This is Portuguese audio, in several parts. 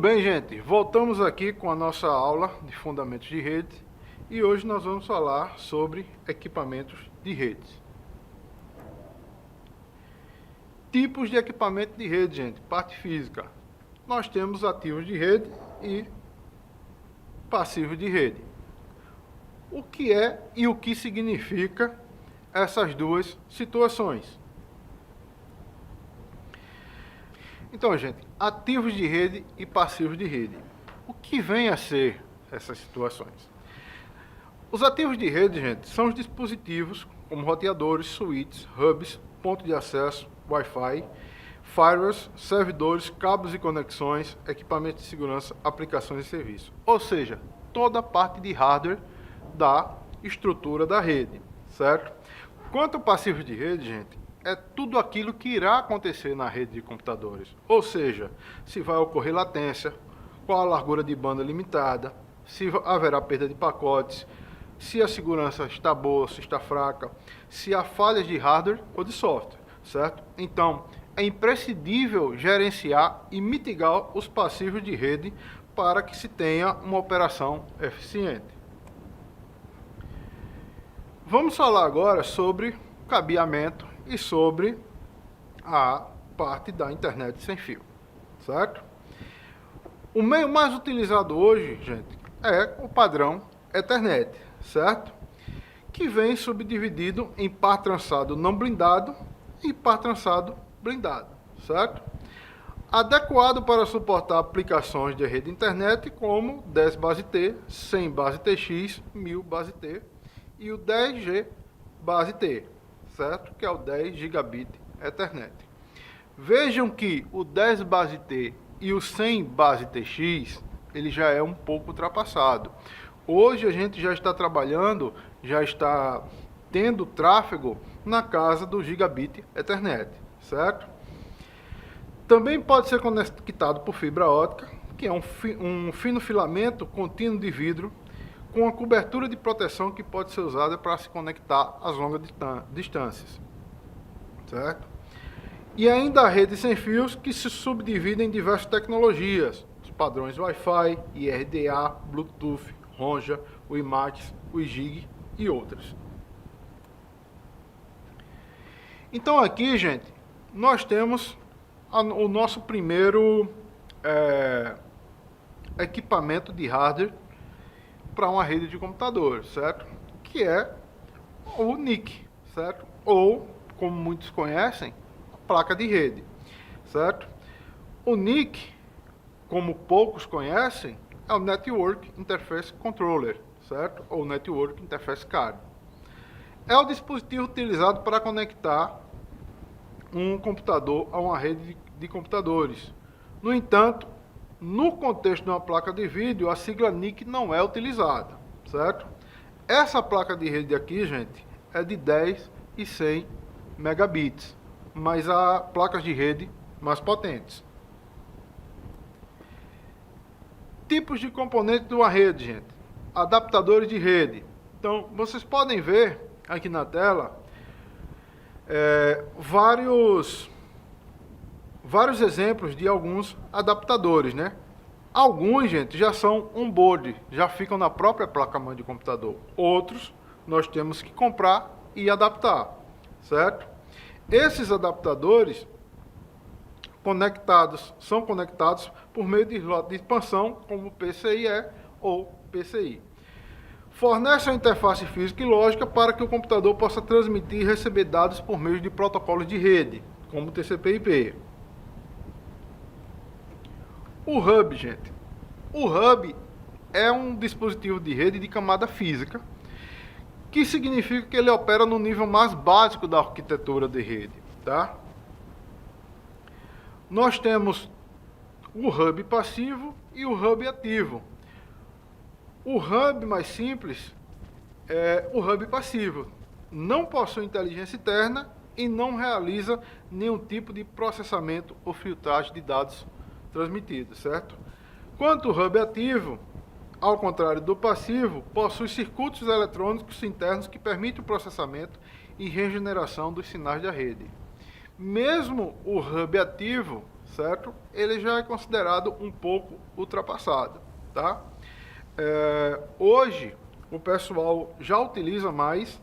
bem, gente? Voltamos aqui com a nossa aula de fundamentos de rede e hoje nós vamos falar sobre equipamentos de rede. Tipos de equipamento de rede, gente. Parte física. Nós temos ativos de rede e passivos de rede. O que é e o que significa essas duas situações? Então, gente, ativos de rede e passivos de rede. O que vem a ser essas situações? Os ativos de rede, gente, são os dispositivos como roteadores, switches, hubs, ponto de acesso, Wi-Fi, firewalls, servidores, cabos e conexões, equipamentos de segurança, aplicações e serviços. Ou seja, toda a parte de hardware da estrutura da rede, certo? Quanto ao passivo de rede, gente, é tudo aquilo que irá acontecer na rede de computadores. Ou seja, se vai ocorrer latência, qual a largura de banda limitada, se haverá perda de pacotes, se a segurança está boa, se está fraca, se há falhas de hardware ou de software, certo? Então, é imprescindível gerenciar e mitigar os passivos de rede para que se tenha uma operação eficiente. Vamos falar agora sobre cabeamento e sobre a parte da internet sem fio, certo? O meio mais utilizado hoje, gente, é o padrão Ethernet, certo? Que vem subdividido em par trançado não blindado e par trançado blindado, certo? Adequado para suportar aplicações de rede internet como 10 base T, 100 base TX, 1000 base T e o 10G base T, certo? Que é o 10 gigabit Ethernet. Vejam que o 10 base T e o 100 base TX, ele já é um pouco ultrapassado. Hoje a gente já está trabalhando, já está tendo tráfego na casa do gigabit Ethernet, certo? Também pode ser conectado por fibra ótica, que é um fino filamento contínuo de vidro com uma cobertura de proteção que pode ser usada para se conectar às longas distâncias, certo? E ainda a rede sem fios, que se subdivide em diversas tecnologias, os padrões Wi-Fi, IRDA, Bluetooth, Ronja, WiMAX, WiGig e outras. Então aqui, gente, nós temos o nosso primeiro equipamento de hardware para uma rede de computadores, certo? Que é o NIC, certo? Ou, como muitos conhecem, a placa de rede, certo? O NIC, como poucos conhecem, é o Network Interface Controller, certo? Ou Network Interface Card. É o dispositivo utilizado para conectar um computador a uma rede de computadores. No entanto, no contexto de uma placa de vídeo, a sigla NIC não é utilizada, certo? Essa placa de rede aqui, gente, é de 10 e 100 megabits, mas há placas de rede mais potentes. Tipos de componentes de uma rede, gente. Adaptadores de rede. Então, vocês podem ver aqui na tela vários exemplos de alguns adaptadores, né? Alguns, gente, já são on-board, já ficam na própria placa-mãe de computador. Outros, nós temos que comprar e adaptar, certo? Esses adaptadores são conectados por meio de slot de expansão, como PCIe ou PCI. Fornece a interface física e lógica para que o computador possa transmitir e receber dados por meio de protocolos de rede, como TCP/IP. O hub, gente. O hub é um dispositivo de rede de camada física, que significa que ele opera no nível mais básico da arquitetura de rede, tá? Nós temos o hub passivo e o hub ativo. O hub mais simples é o hub passivo. Não possui inteligência interna e não realiza nenhum tipo de processamento ou filtragem de dados transmitidos, certo? Quanto o hub ativo, ao contrário do passivo, possui circuitos eletrônicos internos que permitem o processamento e regeneração dos sinais da rede. Mesmo o hub ativo certo? Ele já é considerado um pouco ultrapassado, tá? Hoje, o pessoal já utiliza mais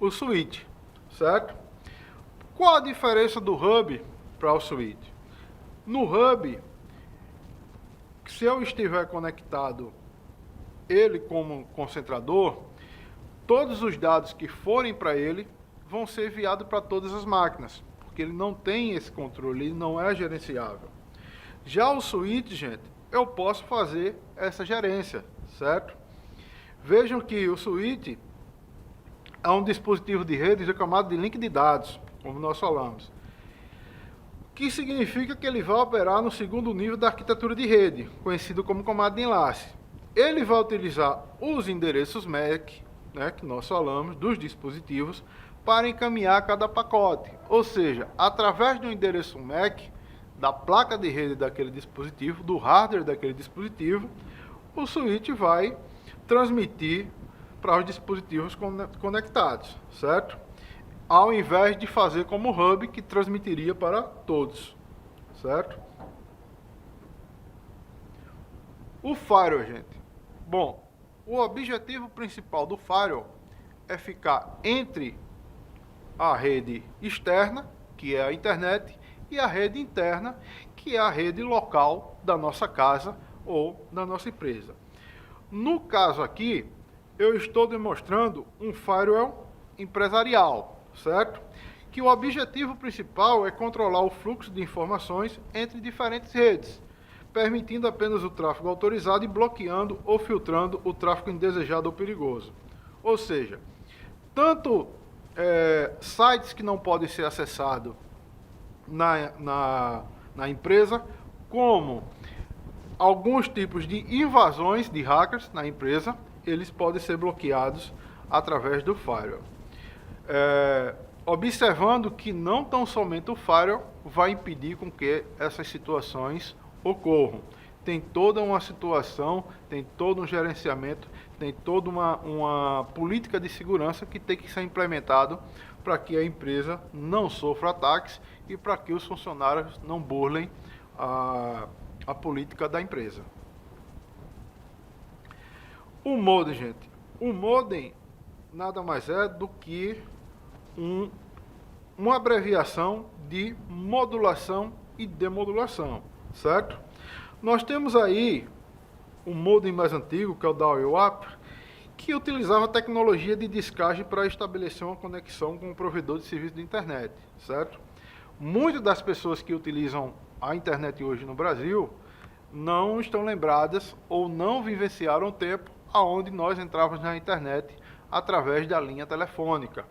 o switch, certo? Qual a diferença do hub para o switch? No hub, se eu estiver conectado ele como concentrador, todos os dados que forem para ele vão ser enviados para todas as máquinas, porque ele não tem esse controle, ele não é gerenciável. Já o switch, gente, eu posso fazer essa gerência, certo? Vejam que o switch é um dispositivo de rede chamado de link de dados, como nós falamos, que significa que ele vai operar no segundo nível da arquitetura de rede, conhecido como comando de enlace. Ele vai utilizar os endereços MAC, né, que nós falamos, dos dispositivos, para encaminhar cada pacote. Ou seja, através do endereço MAC, da placa de rede daquele dispositivo, do hardware daquele dispositivo, o switch vai transmitir para os dispositivos conectados, certo? Ao invés de fazer como o hub, que transmitiria para todos, certo? O firewall, gente. Bom, o objetivo principal do firewall é ficar entre a rede externa, que é a internet, e a rede interna, que é a rede local da nossa casa ou da nossa empresa. No caso aqui, eu estou demonstrando um firewall empresarial, certo? Que o objetivo principal é controlar o fluxo de informações entre diferentes redes, permitindo apenas o tráfego autorizado e bloqueando ou filtrando o tráfego indesejado ou perigoso. Ou seja, tanto sites que não podem ser acessados na empresa, como alguns tipos de invasões de hackers na empresa, eles podem ser bloqueados através do firewall. Observando que não tão somente o firewall vai impedir com que essas situações ocorram. Tem toda uma situação, tem todo um gerenciamento, tem toda uma política de segurança que tem que ser implementado para que a empresa não sofra ataques e para que os funcionários não burlem a política da empresa. O modem, gente. O modem nada mais é do que uma abreviação de modulação e demodulação, certo? Nós temos aí o modem mais antigo, que é o dial-up, que utilizava a tecnologia de descagem para estabelecer uma conexão com o provedor de serviço de internet, certo? Muitas das pessoas que utilizam a internet hoje no Brasil não estão lembradas ou não vivenciaram o tempo aonde nós entrávamos na internet através da linha telefônica.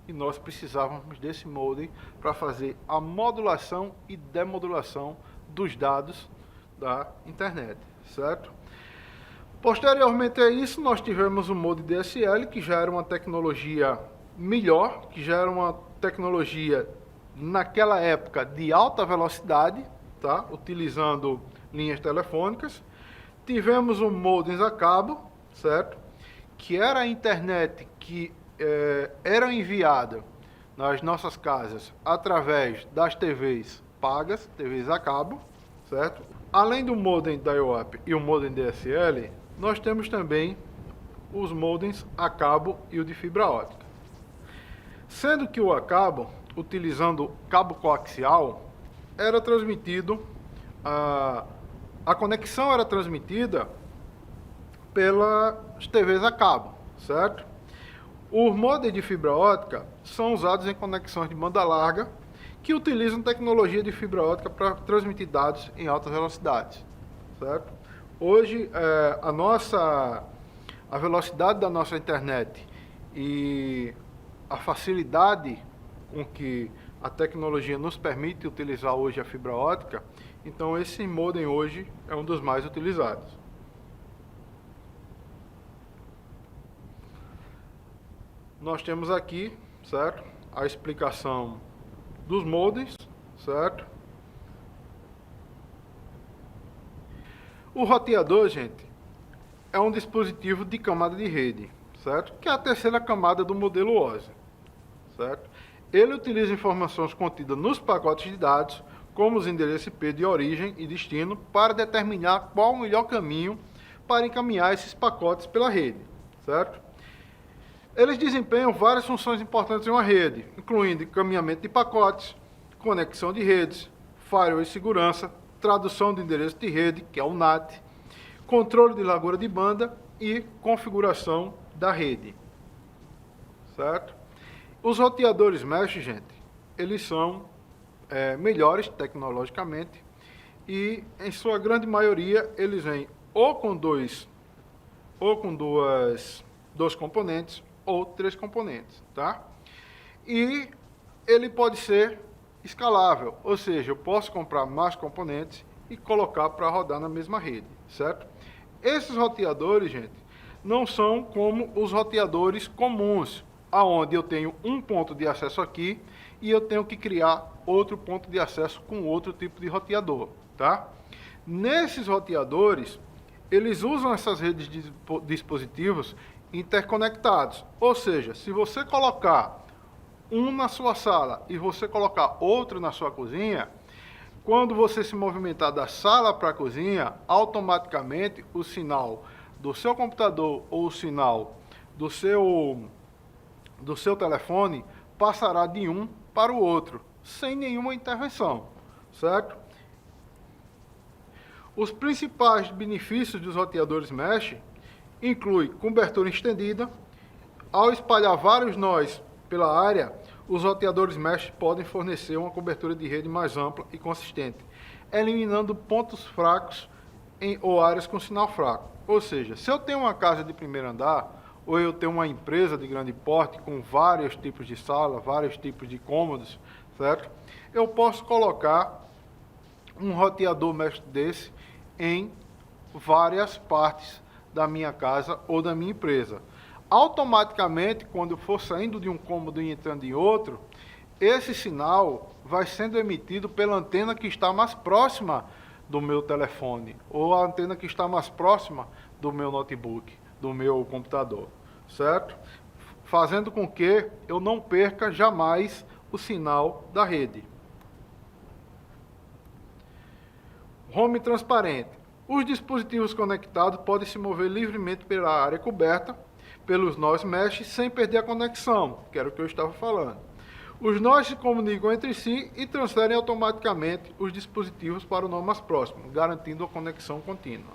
E nós precisávamos desse modem para fazer a modulação e demodulação dos dados da internet, certo? Posteriormente a isso, nós tivemos o modem DSL, que já era uma tecnologia melhor, que já era uma tecnologia, naquela época, de alta velocidade, tá? Utilizando linhas telefônicas. Tivemos o modems a cabo, certo? Que era a internet que era enviada nas nossas casas através das TVs pagas, TVs a cabo, certo? Além do modem dial-up e o modem DSL, nós temos também os modems a cabo e o de fibra ótica. Sendo que o a cabo, utilizando cabo coaxial, era transmitido, a conexão era transmitida pelas TVs a cabo, certo? Os modems de fibra ótica são usados em conexões de banda larga que utilizam tecnologia de fibra ótica para transmitir dados em altas velocidades, certo? Hoje, a velocidade da nossa internet e a facilidade com que a tecnologia nos permite utilizar hoje a fibra ótica, então esse modem hoje é um dos mais utilizados. Nós temos aqui, certo, a explicação dos modems, certo? O roteador, gente, é um dispositivo de camada de rede, certo? Que é a terceira camada do modelo OSI, certo? Ele utiliza informações contidas nos pacotes de dados como os endereços IP de origem e destino, para determinar qual o melhor caminho para encaminhar esses pacotes pela rede, certo? Eles desempenham várias funções importantes em uma rede, incluindo encaminhamento de pacotes, conexão de redes, firewall e segurança, tradução de endereço de rede, que é o NAT, controle de largura de banda e configuração da rede, certo? Os roteadores mesh, gente, eles são melhores tecnologicamente e, em sua grande maioria, eles vêm ou com dois componentes ou 3 componentes, tá? E ele pode ser escalável, ou seja, eu posso comprar mais componentes e colocar para rodar na mesma rede, certo? Esses roteadores, gente, não são como os roteadores comuns, aonde eu tenho um ponto de acesso aqui e eu tenho que criar outro ponto de acesso com outro tipo de roteador, tá? Nesses roteadores, eles usam essas redes de dispositivos interconectados, ou seja, se você colocar um na sua sala e você colocar outro na sua cozinha, quando você se movimentar da sala para a cozinha, automaticamente o sinal do seu computador ou o sinal do seu telefone passará de um para o outro, sem nenhuma intervenção, certo? Os principais benefícios dos roteadores mesh incluem cobertura estendida. Ao espalhar vários nós pela área, os roteadores mesh podem fornecer uma cobertura de rede mais ampla e consistente, eliminando pontos fracos ou áreas com sinal fraco. Ou seja, se eu tenho uma casa de primeiro andar, ou eu tenho uma empresa de grande porte com vários tipos de sala, vários tipos de cômodos, certo? Eu posso colocar um roteador mesh desse em várias partes da minha casa ou da minha empresa. Automaticamente, quando eu for saindo de um cômodo e entrando em outro, esse sinal vai sendo emitido pela antena que está mais próxima do meu telefone, ou a antena que está mais próxima do meu notebook, do meu computador, certo? Fazendo com que eu não perca jamais o sinal da rede. Home transparente. Os dispositivos conectados podem se mover livremente pela área coberta pelos nós mesh sem perder a conexão, que era o que eu estava falando. Os nós se comunicam entre si e transferem automaticamente os dispositivos para o nó mais próximo, garantindo a conexão contínua.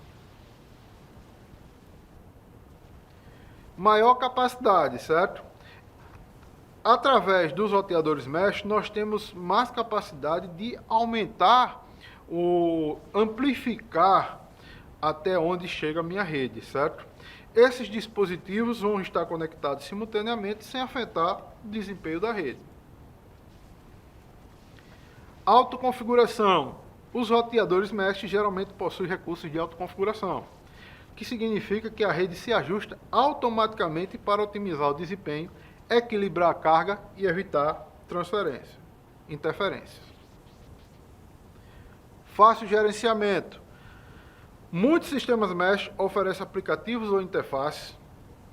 Maior capacidade, certo? Através dos roteadores mesh, nós temos mais capacidade de aumentar ou amplificar até onde chega a minha rede, certo? Esses dispositivos vão estar conectados simultaneamente sem afetar o desempenho da rede. Autoconfiguração. Os roteadores mesh geralmente possuem recursos de autoconfiguração, que significa que a rede se ajusta automaticamente para otimizar o desempenho, equilibrar a carga e evitar interferências. Fácil gerenciamento. Muitos sistemas mesh oferecem aplicativos ou interfaces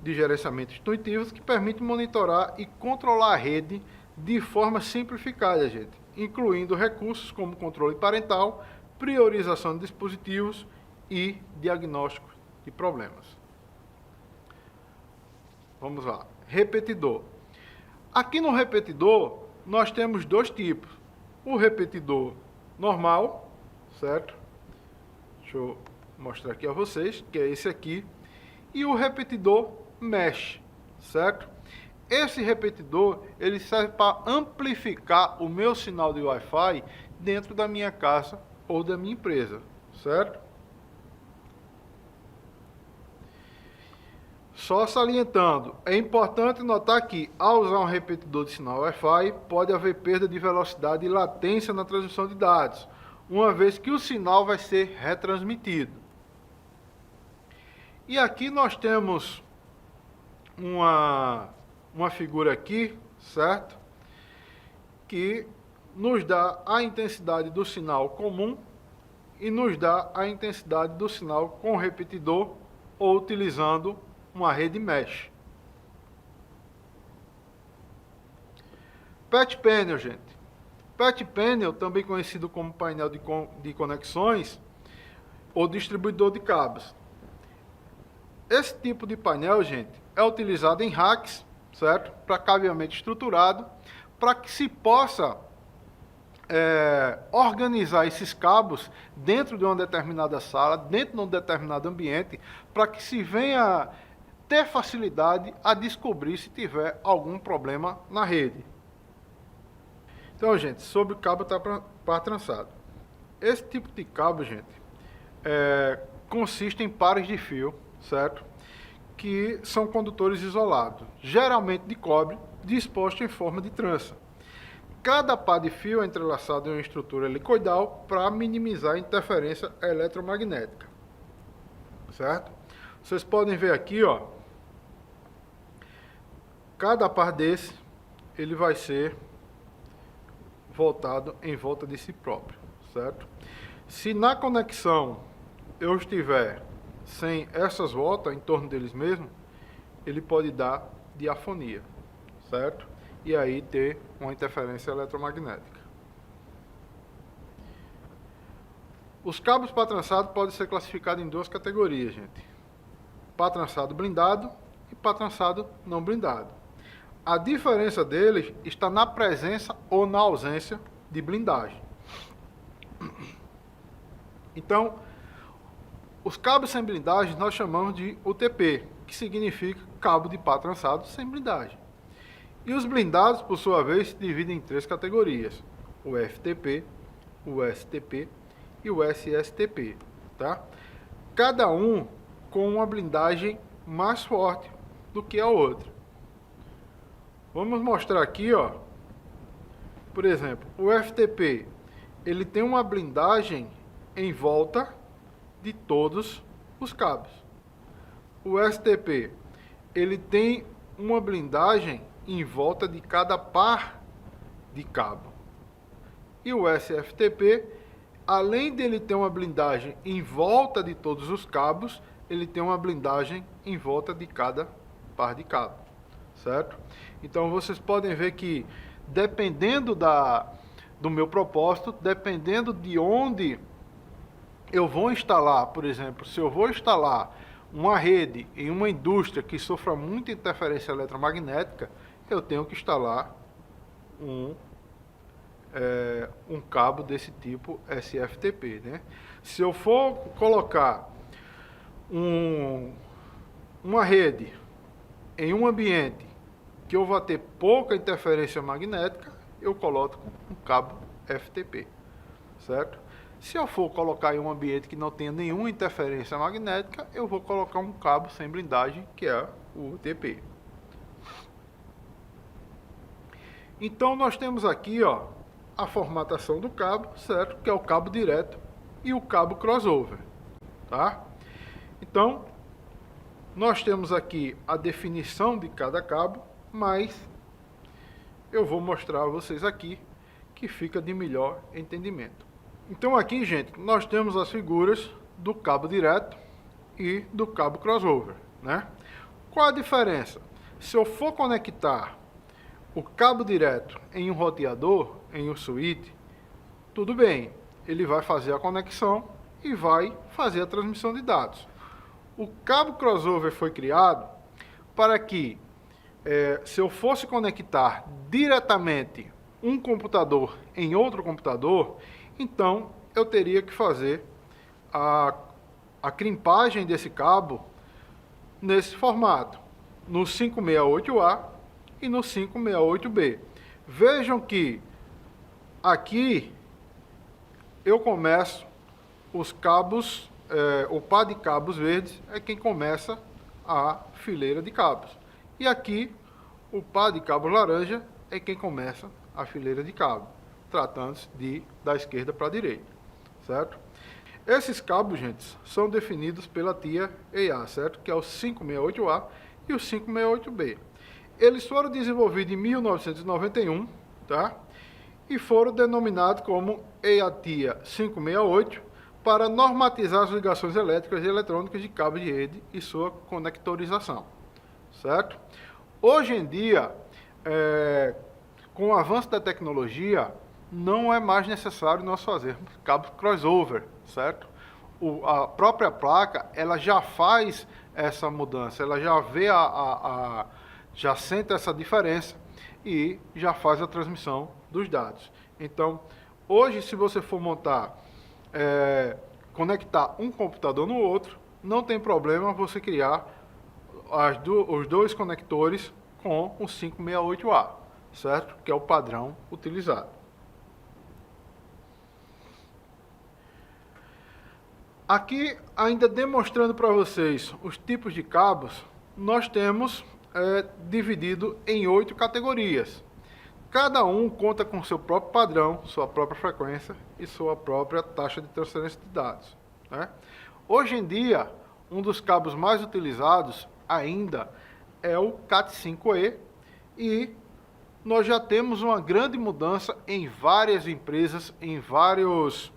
de gerenciamento intuitivos que permitem monitorar e controlar a rede de forma simplificada, gente, incluindo recursos como controle parental, priorização de dispositivos e diagnóstico de problemas. Vamos lá. Repetidor. Aqui no repetidor, nós temos dois tipos. O repetidor normal, certo? Deixa eu mostrar aqui a vocês, que é esse aqui. E o repetidor mesh, certo? Esse repetidor, ele serve para amplificar o meu sinal de Wi-Fi dentro da minha casa ou da minha empresa, certo? Só salientando, é importante notar que, ao usar um repetidor de sinal Wi-Fi, pode haver perda de velocidade e latência na transmissão de dados, uma vez que o sinal vai ser retransmitido. E aqui nós temos uma figura aqui, certo? Que nos dá a intensidade do sinal comum e nos dá a intensidade do sinal com repetidor ou utilizando uma rede mesh. Patch panel, gente. PET Panel, também conhecido como painel de conexões ou distribuidor de cabos. Esse tipo de painel, gente, é utilizado em racks, certo? Para cabeamento estruturado, para que se possa organizar esses cabos dentro de uma determinada sala, dentro de um determinado ambiente, para que se venha ter facilidade a descobrir se tiver algum problema na rede. Então, gente, sobre o cabo par trançado. Esse tipo de cabo, gente, consiste em pares de fio, certo? Que são condutores isolados, geralmente de cobre, disposto em forma de trança. Cada par de fio é entrelaçado em uma estrutura helicoidal para minimizar a interferência eletromagnética, certo? Vocês podem ver aqui, ó, cada par desse, ele vai ser voltado em volta de si próprio, certo? Se na conexão eu estiver sem essas voltas em torno deles mesmos, ele pode dar diafonia, certo? E aí ter uma interferência eletromagnética. Os cabos par trançado podem ser classificados em duas categorias, gente. Par trançado blindado e par trançado não blindado. A diferença deles está na presença ou na ausência de blindagem. Então, os cabos sem blindagem nós chamamos de UTP, que significa cabo de par trançado sem blindagem. E os blindados, por sua vez, se dividem em três categorias: o FTP, o STP e o SSTP, tá? Cada um com uma blindagem mais forte do que a outra. Vamos mostrar aqui, ó. Por exemplo, o FTP, ele tem uma blindagem em volta de todos os cabos. O STP, ele tem uma blindagem em volta de cada par de cabo. E o SFTP, além dele ter uma blindagem em volta de todos os cabos, ele tem uma blindagem em volta de cada par de cabo, certo? Então vocês podem ver que, dependendo do meu propósito, dependendo de onde eu vou instalar, por exemplo, se eu vou instalar uma rede em uma indústria que sofra muita interferência eletromagnética, eu tenho que instalar um cabo desse tipo SFTP, né? Se eu for colocar uma rede em um ambiente que eu vou ter pouca interferência magnética, eu coloco um cabo FTP, certo? Se eu for colocar em um ambiente que não tenha nenhuma interferência magnética, eu vou colocar um cabo sem blindagem, que é o UTP. Então nós temos aqui, ó, a formatação do cabo, certo? Que é o cabo direto e o cabo crossover, tá? Então, nós temos aqui a definição de cada cabo, mas eu vou mostrar a vocês aqui que fica de melhor entendimento. Então aqui, gente, nós temos as figuras do cabo direto e do cabo crossover, né? Qual a diferença? Se eu for conectar o cabo direto em um roteador, em um switch, tudo bem, ele vai fazer a conexão e vai fazer a transmissão de dados. O cabo crossover foi criado para que, se eu fosse conectar diretamente um computador em outro computador, então eu teria que fazer a crimpagem desse cabo nesse formato, no 568A e no 568B. Vejam que aqui eu começo os cabos, o par de cabos verdes é quem começa a fileira de cabos. E aqui o par de cabos laranja é quem começa a fileira de cabos, tratando-se da esquerda para a direita, certo? Esses cabos, gente, são definidos pela TIA EA, certo? Que é o 568A e o 568B. Eles foram desenvolvidos em 1991, tá? E foram denominados como EATIA 568 para normatizar as ligações elétricas e eletrônicas de cabos de rede e sua conectorização, certo? Hoje em dia, com o avanço da tecnologia, não é mais necessário nós fazermos cabos crossover, certo? A própria placa, ela já faz essa mudança, ela já vê já sente essa diferença e já faz a transmissão dos dados. Então, hoje, se você for montar, conectar um computador no outro, não tem problema você criar os dois conectores com o 568A, certo? Que é o padrão utilizado. Aqui, ainda demonstrando para vocês os tipos de cabos, nós temos dividido em 8 categorias. Cada um conta com seu próprio padrão, sua própria frequência e sua própria taxa de transferência de dados, né? Hoje em dia, um dos cabos mais utilizados ainda é o Cat5e, e nós já temos uma grande mudança em várias empresas, em vários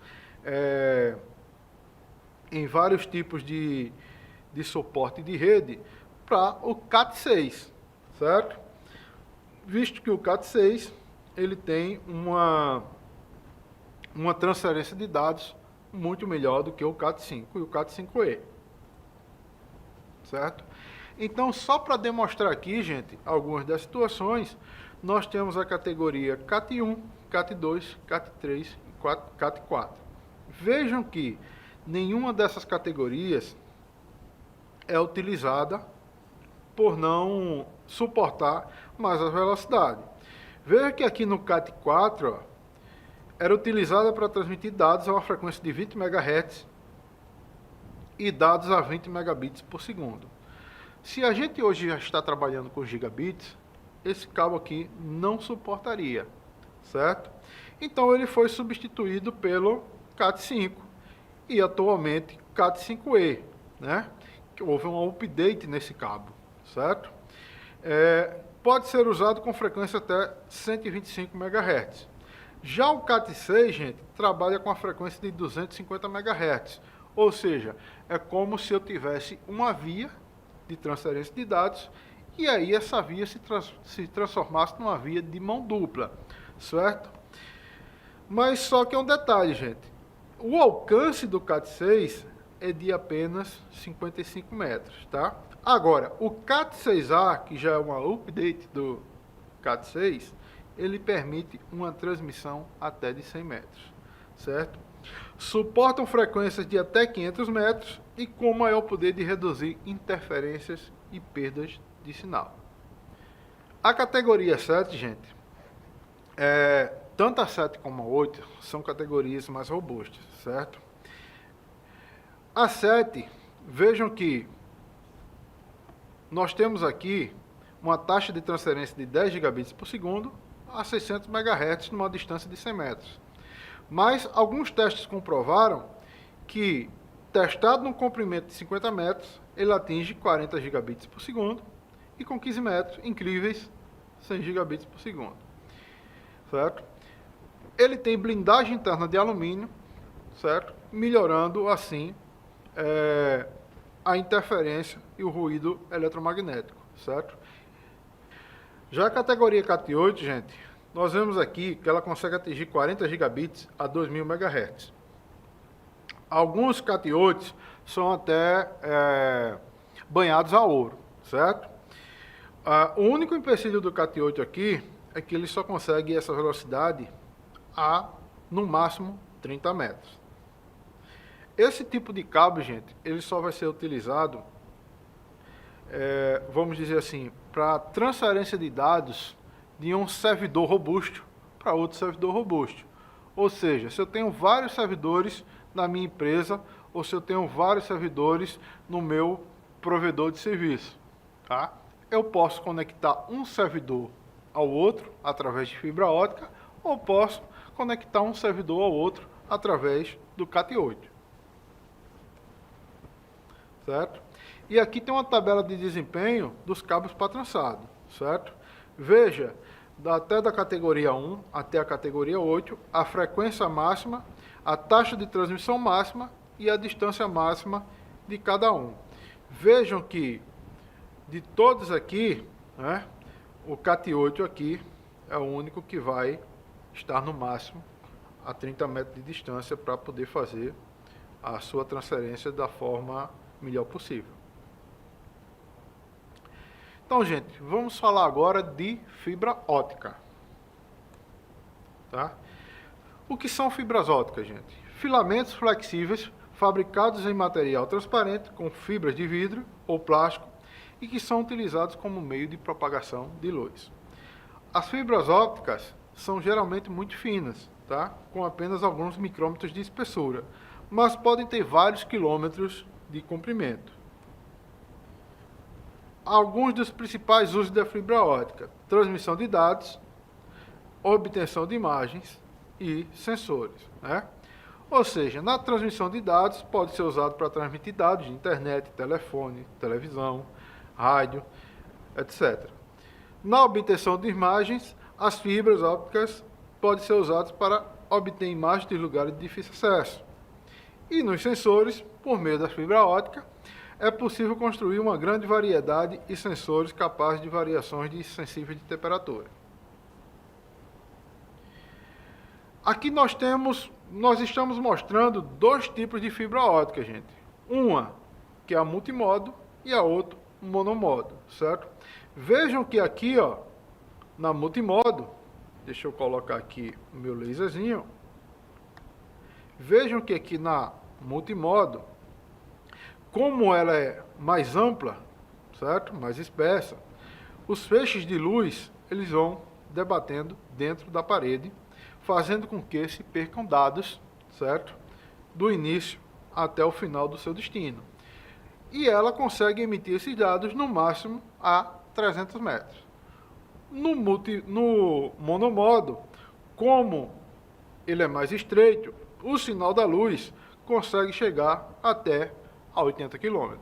tipos de suporte de rede para o Cat6, certo? Visto que o Cat6 ele tem uma transferência de dados muito melhor do que o Cat5 e o Cat5e, certo? Então, só para demonstrar aqui, gente, algumas das situações, nós temos a categoria Cat1, Cat2, Cat3 e Cat4. Vejam que nenhuma dessas categorias é utilizada por não suportar mais a velocidade. Veja que aqui no Cat4, ó, era utilizada para transmitir dados a uma frequência de 20 MHz e dados a 20 megabits por segundo. Se a gente hoje já está trabalhando com gigabits, esse cabo aqui não suportaria, certo? Então ele foi substituído pelo Cat5 e atualmente Cat5e, né? Houve um update nesse cabo, certo? Pode ser usado com frequência até 125 MHz. Já o Cat6, gente, trabalha com a frequência de 250 MHz, ou seja, é como se eu tivesse uma via de transferência de dados e aí essa via se transformasse numa via de mão dupla, certo? Mas só que é um detalhe, gente. O alcance do Cat6 é de apenas 55 metros, tá? Agora, o Cat6A, que já é uma update do Cat6, ele permite uma transmissão até de 100 metros, certo? Suportam frequências de até 500 metros e com maior poder de reduzir interferências e perdas de sinal. A categoria 7, gente, tanto a 7 como a 8 são categorias mais robustas, certo? A 7, vejam que nós temos aqui uma taxa de transferência de 10 gigabits por segundo a 600 MHz numa distância de 100 metros. Mas alguns testes comprovaram que, testado num comprimento de 50 metros, ele atinge 40 gigabits por segundo e com 15 metros, incríveis 100 gigabits por segundo, certo? Ele tem blindagem interna de alumínio, certo? Melhorando assim a interferência e o ruído eletromagnético, certo? Já a categoria Cat8, gente, nós vemos aqui que ela consegue atingir 40 gigabits a 2000 MHz. Alguns Cat8 são até banhados a ouro, certo? O único empecilho do Cat8 aqui é que ele só consegue essa velocidade a, no máximo, 30 metros. Esse tipo de cabo, gente, ele só vai ser utilizado, vamos dizer assim, para transferência de dados de um servidor robusto para outro servidor robusto. Ou seja, se eu tenho vários servidores na minha empresa ou se eu tenho vários servidores no meu provedor de serviço, tá? Eu posso conectar um servidor ao outro através de fibra ótica ou posso conectar um servidor ao outro através do Cat8. Certo? E aqui tem uma tabela de desempenho dos cabos para trançado, certo? Veja, até da categoria 1 até a categoria 8, a frequência máxima, a taxa de transmissão máxima e a distância máxima de cada um. Vejam que de todos aqui, né, o Cat8 aqui é o único que vai estar no máximo a 30 metros de distância para poder fazer a sua transferência da forma melhor possível. Então, gente, vamos falar agora de fibra ótica. Tá? O que são fibras óticas, gente? Filamentos flexíveis fabricados em material transparente com fibras de vidro ou plástico e que são utilizados como meio de propagação de luz. As fibras ópticas são geralmente muito finas, tá? Com apenas alguns micrômetros de espessura, mas podem ter vários quilômetros de comprimento. Alguns dos principais usos da fibra ótica: transmissão de dados, obtenção de imagens e sensores, né? Ou seja, na transmissão de dados pode ser usado para transmitir dados de internet, telefone, televisão, rádio, etc. Na obtenção de imagens, as fibras ópticas podem ser usadas para obter imagens de lugares de difícil acesso. E nos sensores, por meio da fibra ótica, é possível construir uma grande variedade de sensores capazes de variações sensíveis de temperatura. Aqui nós estamos mostrando dois tipos de fibra ótica, gente. Uma que é a multimodo e a outra monomodo, certo? Vejam que aqui, ó, na multimodo, deixa eu colocar aqui o meu laserzinho. Vejam que aqui na multimodo, como ela é mais ampla, certo? Mais espessa, os feixes de luz, eles vão debatendo dentro da parede, fazendo com que se percam dados, certo? Do início até o final do seu destino. E ela consegue emitir esses dados no máximo a 300 metros. No monomodo, como ele é mais estreito, o sinal da luz consegue chegar até a 80 km,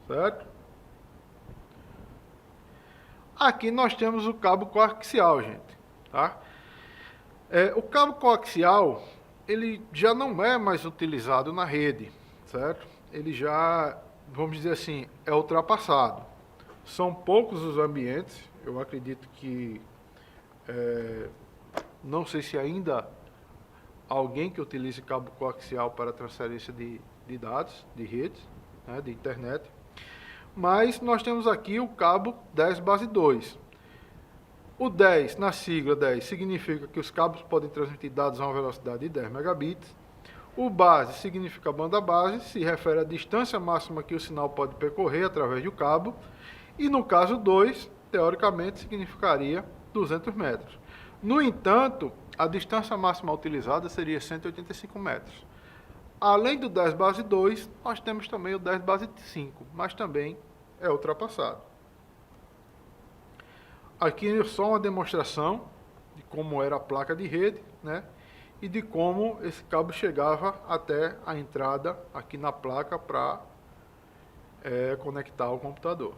certo? Aqui nós temos o cabo coaxial, gente, tá? O cabo coaxial, ele já não é mais utilizado na rede, certo? Ele já, vamos dizer assim, é ultrapassado. São poucos os ambientes, eu acredito que, não sei se ainda alguém que utilize cabo coaxial para transferência de dados, de redes, né, de internet, mas nós temos aqui o cabo 10 base 2. O 10, na sigla 10, significa que os cabos podem transmitir dados a uma velocidade de 10 megabits. O base significa banda base, se refere à distância máxima que o sinal pode percorrer através do cabo. E no caso 2, teoricamente, significaria 200 metros. No entanto, a distância máxima utilizada seria 185 metros. Além do 10 base 2, nós temos também o 10 base 5, mas também é ultrapassado. Aqui é só uma demonstração de como era a placa de rede, né? E de como esse cabo chegava até a entrada aqui na placa para conectar ao computador.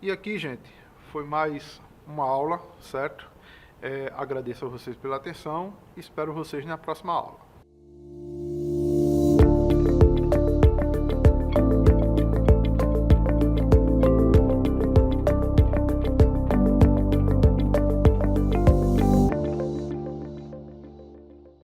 E aqui, gente, foi mais uma aula, certo? Agradeço a vocês pela atenção e espero vocês na próxima aula.